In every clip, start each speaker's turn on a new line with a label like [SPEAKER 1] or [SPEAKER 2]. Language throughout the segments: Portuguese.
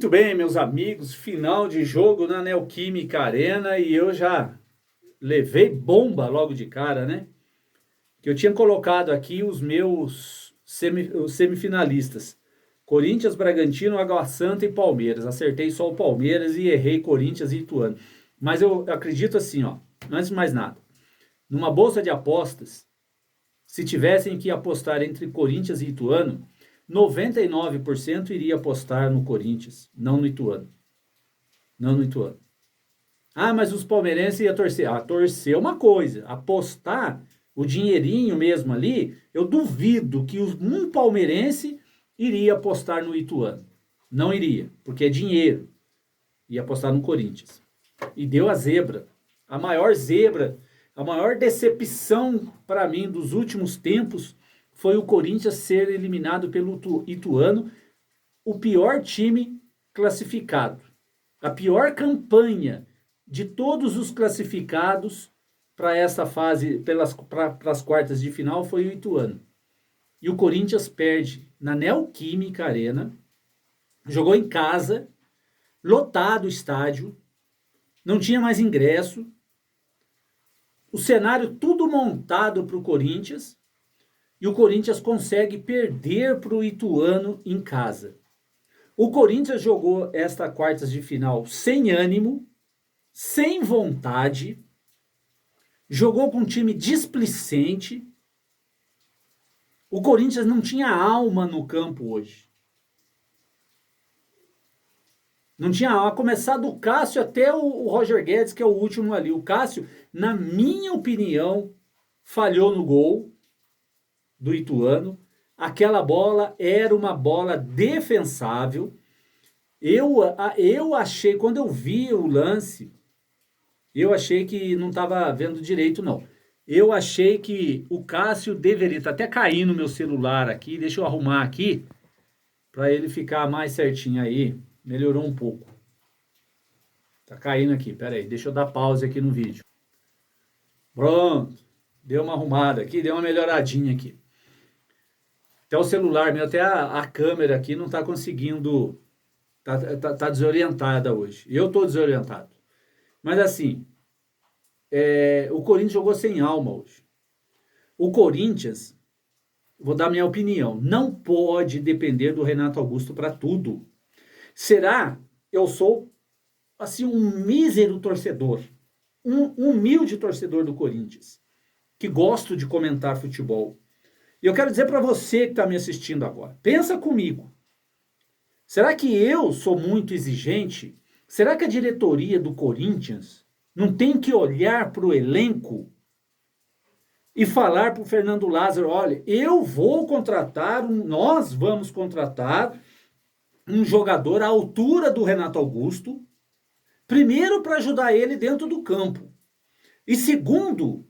[SPEAKER 1] Muito bem, meus amigos, final de jogo na Neoquímica Arena e eu já levei bomba logo de cara, né? Que eu tinha colocado aqui os meus os semifinalistas. Corinthians, Bragantino, Água Santa e Palmeiras. Acertei só o Palmeiras e errei Corinthians e Ituano. Mas eu acredito assim, ó, antes de mais nada, numa bolsa de apostas, se tivessem que apostar entre Corinthians e Ituano, 99% iria apostar no Corinthians, não no Ituano. Não no Ituano. Ah, mas os palmeirenses iam torcer. Ah, torcer é uma coisa. Apostar o dinheirinho mesmo ali, eu duvido que um palmeirense iria apostar no Ituano. Não iria, porque é dinheiro. Ia apostar no Corinthians. E deu a zebra. A maior zebra, a maior decepção para mim dos últimos tempos foi o Corinthians ser eliminado pelo Ituano, o pior time classificado. A pior campanha de todos os classificados para essa fase, para as quartas de final, foi o Ituano. E o Corinthians perde na Neoquímica Arena, jogou em casa, lotado o estádio, não tinha mais ingresso, o cenário tudo montado para o Corinthians, e o Corinthians consegue perder para o Ituano em casa. O Corinthians jogou esta quartas de final sem ânimo, sem vontade, jogou com um time displicente. O Corinthians não tinha alma no campo hoje. Não tinha alma. A começar do Cássio até o Roger Guedes, que é o último ali. O Cássio, na minha opinião, falhou no gol do Ituano. Aquela bola era uma bola defensável. Eu achei, quando eu vi o lance, eu achei que não estava vendo direito, não. Eu achei que o Cássio deveria, tá até caindo no meu celular aqui, deixa eu arrumar aqui, para ele ficar mais certinho aí. Melhorou um pouco. Tá caindo aqui, pera aí, deixa eu dar pause aqui no vídeo. Pronto, deu uma arrumada aqui, deu uma melhoradinha aqui. Até o celular meu, até a câmera aqui não tá conseguindo, tá desorientada hoje. Eu tô desorientado. Mas assim, o Corinthians jogou sem alma hoje. O Corinthians, vou dar minha opinião, não pode depender do Renato Augusto para tudo. Será? Eu sou, assim, um mísero torcedor, um humilde torcedor do Corinthians, que gosto de comentar futebol. E eu quero dizer para você que está me assistindo agora, pensa comigo. Será que eu sou muito exigente? Será que a diretoria do Corinthians não tem que olhar para o elenco e falar para o Fernando Lázaro, olha, nós vamos contratar um jogador à altura do Renato Augusto, primeiro para ajudar ele dentro do campo. E segundo,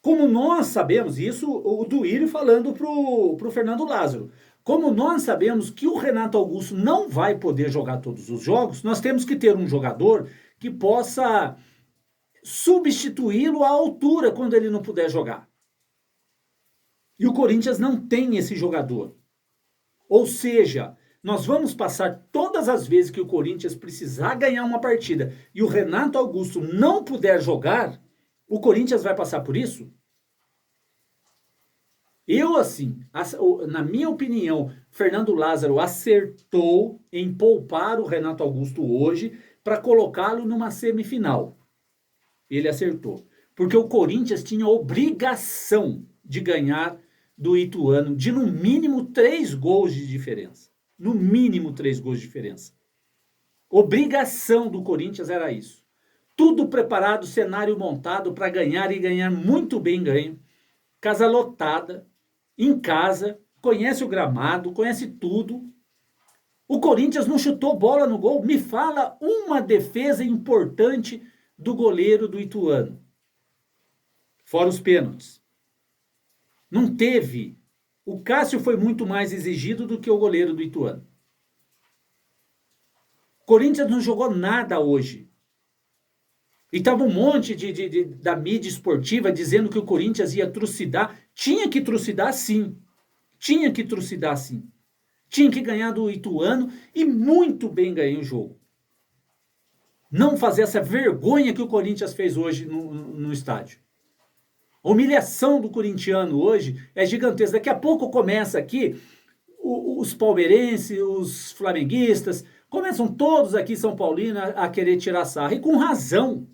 [SPEAKER 1] como nós sabemos, isso o Duílio falando para o Fernando Lázaro, como nós sabemos que o Renato Augusto não vai poder jogar todos os jogos, nós temos que ter um jogador que possa substituí-lo à altura quando ele não puder jogar. E o Corinthians não tem esse jogador. Ou seja, nós vamos passar todas as vezes que o Corinthians precisar ganhar uma partida e o Renato Augusto não puder jogar, o Corinthians vai passar por isso? Eu, assim, na minha opinião, Fernando Lázaro acertou em poupar o Renato Augusto hoje para colocá-lo numa semifinal. Ele acertou. Porque o Corinthians tinha obrigação de ganhar do Ituano de no mínimo 3 gols de diferença. No mínimo 3 gols de diferença. Obrigação do Corinthians era isso. Tudo preparado, cenário montado para ganhar e ganhar muito bem ganho. Casa lotada, em casa, conhece o gramado, conhece tudo. O Corinthians não chutou bola no gol. Me fala uma defesa importante do goleiro do Ituano. Fora os pênaltis. Não teve. O Cássio foi muito mais exigido do que o goleiro do Ituano. O Corinthians não jogou nada hoje. E estava um monte da mídia esportiva dizendo que o Corinthians ia trucidar. Tinha que trucidar sim. Tinha que trucidar sim. Tinha que ganhar do Ituano e muito bem ganhou o jogo. Não fazer essa vergonha que o Corinthians fez hoje no estádio. A humilhação do corintiano hoje é gigantesca. Daqui a pouco começa aqui os palmeirenses, os flamenguistas, começam todos aqui São Paulino a querer tirar sarro. E com razão.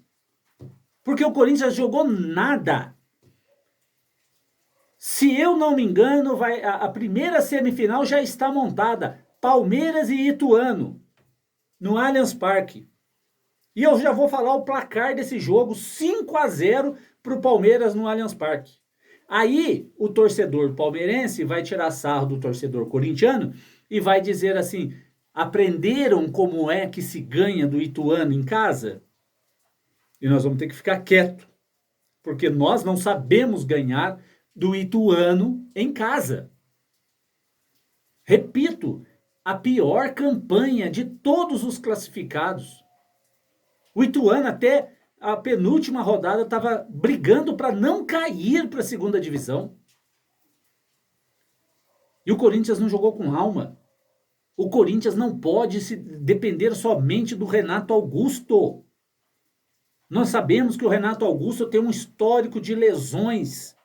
[SPEAKER 1] Porque o Corinthians jogou nada. Se eu não me engano, a primeira semifinal já está montada. Palmeiras e Ituano, no Allianz Parque. E eu já vou falar o placar desse jogo, 5-0 para o Palmeiras no Allianz Parque. Aí o torcedor palmeirense vai tirar sarro do torcedor corintiano e vai dizer assim, aprenderam como é que se ganha do Ituano em casa? E nós vamos ter que ficar quieto, porque nós não sabemos ganhar do Ituano em casa. Repito, a pior campanha de todos os classificados. O Ituano até a penúltima rodada estava brigando para não cair para a segunda divisão. E o Corinthians não jogou com alma. O Corinthians não pode se depender somente do Renato Augusto. Nós sabemos que o Renato Augusto tem um histórico de lesões.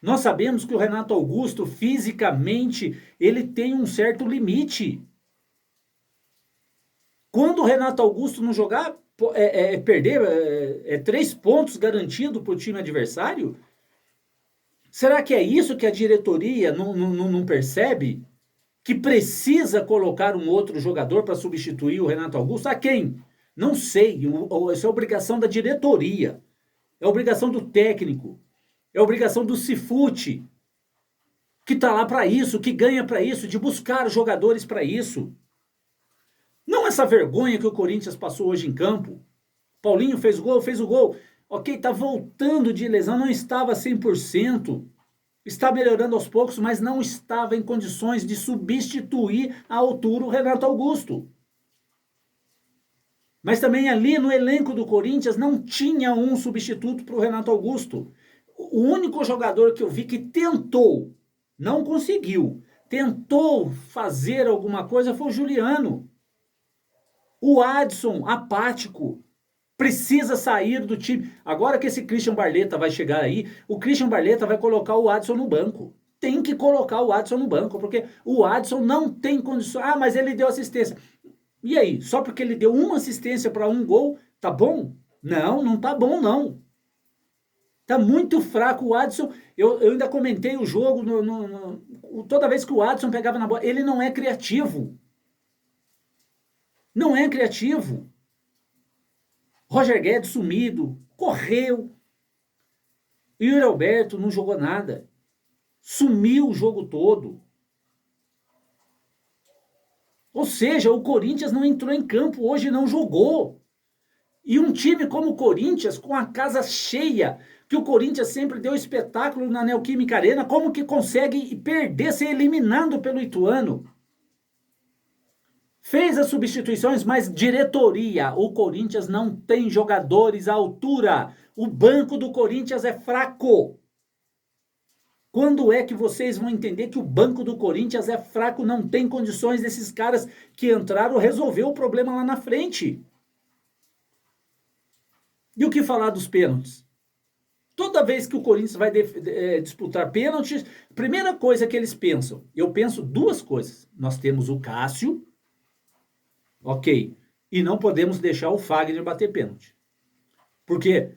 [SPEAKER 1] Nós sabemos que o Renato Augusto, fisicamente, ele tem um certo limite. Quando o Renato Augusto não jogar, perder 3 pontos garantido para o time adversário? Será que é isso que a diretoria não percebe? Que precisa colocar um outro jogador para substituir o Renato Augusto? A quem? Não sei. Isso é obrigação da diretoria. É obrigação do técnico. É obrigação do Cifute, que está lá para isso, que ganha para isso, de buscar jogadores para isso. Não essa vergonha que o Corinthians passou hoje em campo. Paulinho fez o gol. Ok, está voltando de lesão, não estava 100%. Está melhorando aos poucos, mas não estava em condições de substituir à altura o Renato Augusto. Mas também ali no elenco do Corinthians não tinha um substituto para o Renato Augusto. O único jogador que eu vi que tentou, não conseguiu, tentou fazer alguma coisa foi o Juliano. O Adson, apático, precisa sair do time. Agora que esse Christian Barleta vai chegar aí, o Christian Barleta vai colocar o Adson no banco. Tem que colocar o Adson no banco, porque o Adson não tem condições. Ah, mas ele deu assistência. E aí, só porque ele deu uma assistência para um gol, tá bom? Não, não tá bom não. Tá muito fraco o Adson. Eu ainda comentei o jogo, toda vez que o Adson pegava na bola, ele não é criativo. Não é criativo. Roger Guedes sumido, correu. Yuri Alberto não jogou nada. Sumiu o jogo todo. Ou seja, o Corinthians não entrou em campo hoje, não jogou. E um time como o Corinthians, com a casa cheia, que o Corinthians sempre deu espetáculo na Neoquímica Arena, como que consegue perder, ser eliminado pelo Ituano? Fez as substituições, mas diretoria. O Corinthians não tem jogadores à altura. O banco do Corinthians é fraco. Quando é que vocês vão entender que o banco do Corinthians é fraco, não tem condições desses caras que entraram resolver o problema lá na frente? E o que falar dos pênaltis? Toda vez que o Corinthians vai disputar pênaltis, primeira coisa que eles pensam, eu penso 2 coisas. Nós temos o Cássio, ok, e não podemos deixar o Fagner bater pênalti. Porque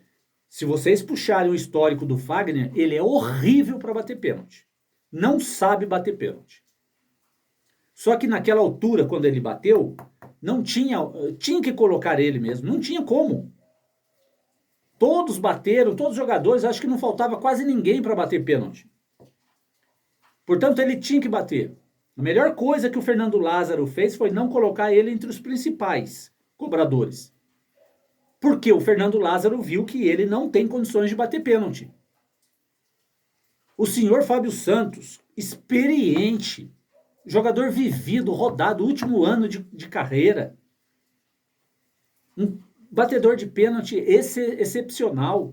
[SPEAKER 1] se vocês puxarem o histórico do Fagner, ele é horrível para bater pênalti. Não sabe bater pênalti. Só que naquela altura, quando ele bateu, não tinha que colocar ele mesmo, não tinha como. Todos bateram, todos os jogadores, acho que não faltava quase ninguém para bater pênalti. Portanto, ele tinha que bater. A melhor coisa que o Fernando Lázaro fez foi não colocar ele entre os principais cobradores. Porque o Fernando Lázaro viu que ele não tem condições de bater pênalti. O senhor Fábio Santos, experiente, jogador vivido, rodado, último ano de carreira, um batedor de pênalti excepcional,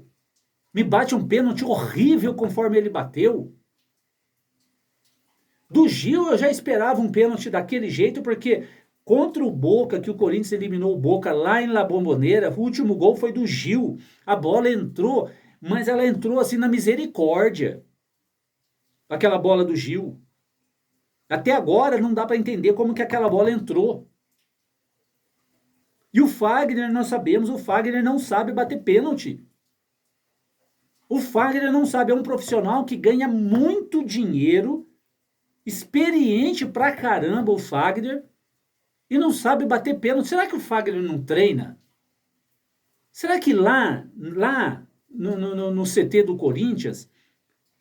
[SPEAKER 1] me bate um pênalti horrível conforme ele bateu. Do Gil eu já esperava um pênalti daquele jeito, porque contra o Boca, que o Corinthians eliminou o Boca lá em La Bombonera, o último gol foi do Gil. A bola entrou, mas ela entrou assim na misericórdia. Aquela bola do Gil. Até agora não dá para entender como que aquela bola entrou. E o Fagner, nós sabemos, o Fagner não sabe bater pênalti. O Fagner não sabe, é um profissional que ganha muito dinheiro, experiente pra caramba o Fagner, e não sabe bater pênalti. Será que o Fagner não treina? Será que lá no CT do Corinthians,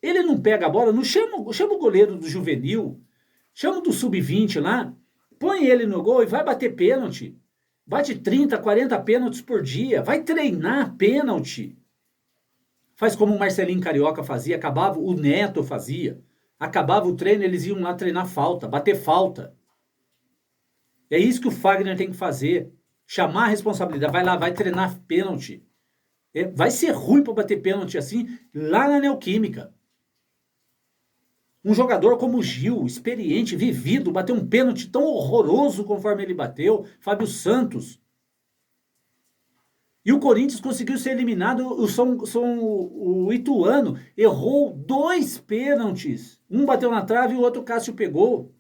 [SPEAKER 1] ele não pega a bola, não chama o goleiro do juvenil, chama do sub-20 lá, põe ele no gol e vai bater pênalti. Bate 30, 40 pênaltis por dia, vai treinar pênalti. Faz como o Marcelinho Carioca fazia, acabava, o Neto fazia. Acabava o treino, eles iam lá treinar falta, bater falta. É isso que o Fagner tem que fazer. Chamar a responsabilidade. Vai lá, vai treinar pênalti. Vai ser ruim para bater pênalti assim lá na Neoquímica. Um jogador como o Gil, experiente, vivido, bateu um pênalti tão horroroso conforme ele bateu. Fábio Santos. E o Corinthians conseguiu ser eliminado. O Ituano errou 2 pênaltis. Um bateu na trave e o outro o Cássio pegou.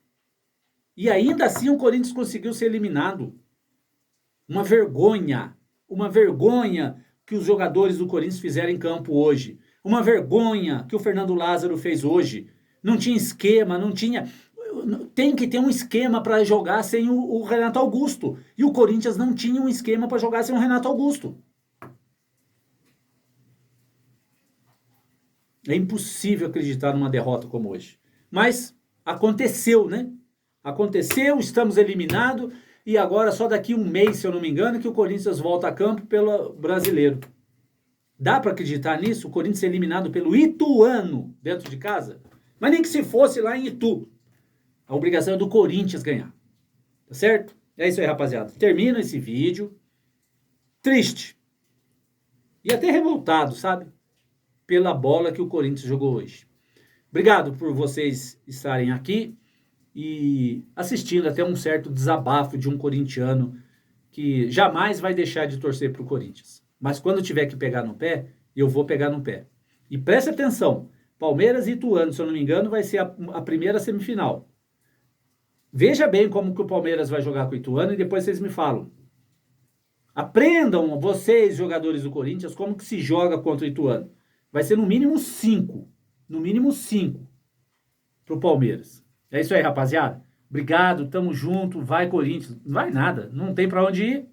[SPEAKER 1] E ainda assim o Corinthians conseguiu ser eliminado. Uma vergonha. Uma vergonha que os jogadores do Corinthians fizeram em campo hoje. Uma vergonha que o Fernando Lázaro fez hoje. Não tinha esquema, não tinha... Tem que ter um esquema para jogar sem o Renato Augusto. E o Corinthians não tinha um esquema para jogar sem o Renato Augusto. É impossível acreditar numa derrota como hoje. Mas aconteceu, né? Aconteceu, estamos eliminados. E agora só daqui um mês, se eu não me engano, que o Corinthians volta a campo pelo Brasileiro. Dá para acreditar nisso? O Corinthians é eliminado pelo Ituano dentro de casa? Mas nem que se fosse lá em Itu. A obrigação é do Corinthians ganhar. Tá certo? É isso aí, rapaziada. Termino esse vídeo. Triste. E até revoltado, sabe? Pela bola que o Corinthians jogou hoje. Obrigado por vocês estarem aqui e assistindo até um certo desabafo de um corintiano que jamais vai deixar de torcer para o Corinthians. Mas quando tiver que pegar no pé, eu vou pegar no pé. E preste atenção, Palmeiras e Ituano, se eu não me engano, vai ser a primeira semifinal. Veja bem como que o Palmeiras vai jogar com o Ituano e depois vocês me falam. Aprendam vocês, jogadores do Corinthians, como que se joga contra o Ituano. Vai ser no mínimo 5. No mínimo 5 pro Palmeiras. É isso aí, rapaziada. Obrigado, tamo junto. Vai, Corinthians. Não vai nada. Não tem pra onde ir.